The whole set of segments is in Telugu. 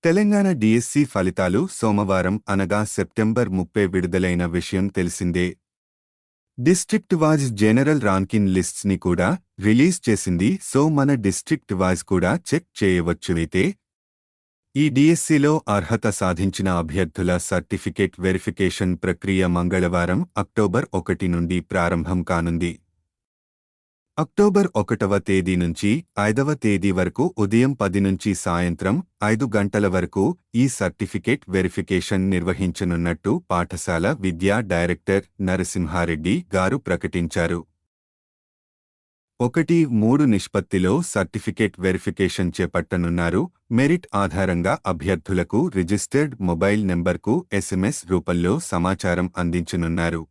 తెలంగాణ డిఎస్సి ఫలితాలు సోమవారం అనగా సెప్టెంబర్ 30 విడుదలైన విషయం తెలిసిందే. District was general ranking lists ని కూడా రిలీజ్ చేసింది. సో మన డిస్ట్రిక్ట్ వాజ్ కూడా చెక్ చేయవచ్చునైతే ఈ డిఎస్సిలో అర్హత సాధించిన అభ్యర్థుల సర్టిఫికేట్ వెరిఫికేషన్ ప్రక్రియ మంగళవారం అక్టోబర్ 1 నుండి ప్రారంభం కానుంది. అక్టోబర్ 1వ తేదీ నుంచి 5వ తేదీ వరకు ఉదయం 10 నుంచి సాయంత్రం 5 గంటల వరకు ఈ సర్టిఫికేట్ వెరిఫికేషన్ నిర్వహించనున్నట్టు పాఠశాల విద్యా డైరెక్టర్ నరసింహారెడ్డి గారు ప్రకటించారు. 1:3 నిష్పత్తిలో సర్టిఫికేట్ వెరిఫికేషన్ చేపట్టనున్నారు. మెరిట్ ఆధారంగా అభ్యర్థులకు రిజిస్టర్డ్ మొబైల్ నెంబర్కు ఎస్ఎంఎస్ రూపంలో సమాచారం అందించనున్నారు.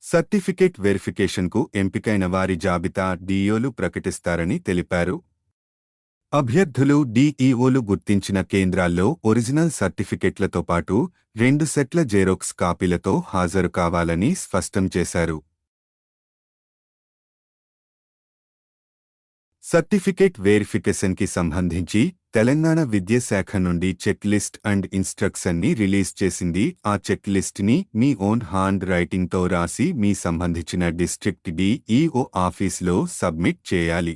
సర్టిఫికేట్ వెరిఫికేషన్కు ఎంపికైన వారి జాబితా డిఈఓలు ప్రకటిస్తారని తెలిపారు. అభ్యర్థులు డిఈఓలు గుర్తించిన కేంద్రాల్లో ఒరిజినల్ సర్టిఫికెట్లతో పాటు 2 సెట్ల జెరాక్స్ కాపీలతో హాజరు కావాలని స్పష్టం చేశారు. సర్టిఫికేట్ వెరిఫికేషన్కి సంబంధించి తెలంగాణ విద్యాశాఖ నుండి చెక్ లిస్ట్ అండ్ ఇన్స్ట్రక్షన్ ని రిలీజ్ చేసింది. ఆ చెక్ లిస్ట్ ని మీ ఓన్ హ్యాండ్ రైటింగ్తో రాసి మీ సంబంధించిన డిస్ట్రిక్ట్ డిఈఓ ఆఫీస్లో సబ్మిట్ చేయాలి.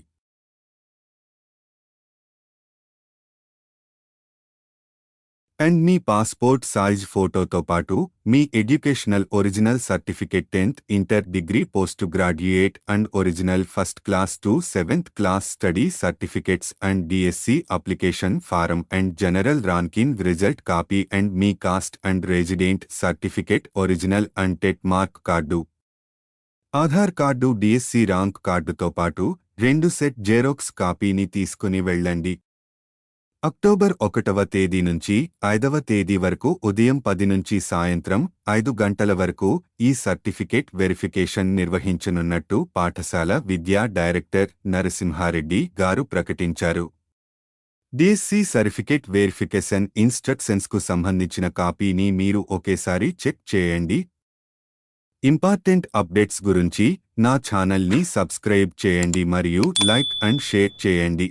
అండ్ మీ పాస్పోర్ట్ సైజ్ ఫోటోతో పాటు మీ educational original certificate 10th inter degree post graduate and original first class to 7th class study certificates and DSC application form and general ranking result copy and మీ caste and resident certificate original and TET mark card, Aadhaar card, DSC rank కార్డుతో పాటు 2 సెట్ జెరాక్స్ కాపీని తీసుకుని వెళ్ళండి. అక్టోబర్ 1వ తేదీ నుంచి 5వ తేదీ వరకు ఉదయం 10 నుంచి సాయంత్రం 5 గంటల వరకు ఈ సర్టిఫికేట్ వెరిఫికేషన్ నిర్వహించనున్నట్టు పాఠశాల విద్యా డైరెక్టర్ నరసింహారెడ్డి గారు ప్రకటించారు. డిఎస్సి సర్టిఫికేట్ వెరిఫికేషన్ ఇన్స్ట్రక్షన్స్కు సంబంధించిన కాపీని మీరు ఒకేసారి చెక్ చేయండి. ఇంపార్టెంట్ అప్డేట్స్ గురించి నా ఛానల్ని సబ్స్క్రైబ్ చేయండి మరియు లైక్ అండ్ షేర్ చేయండి.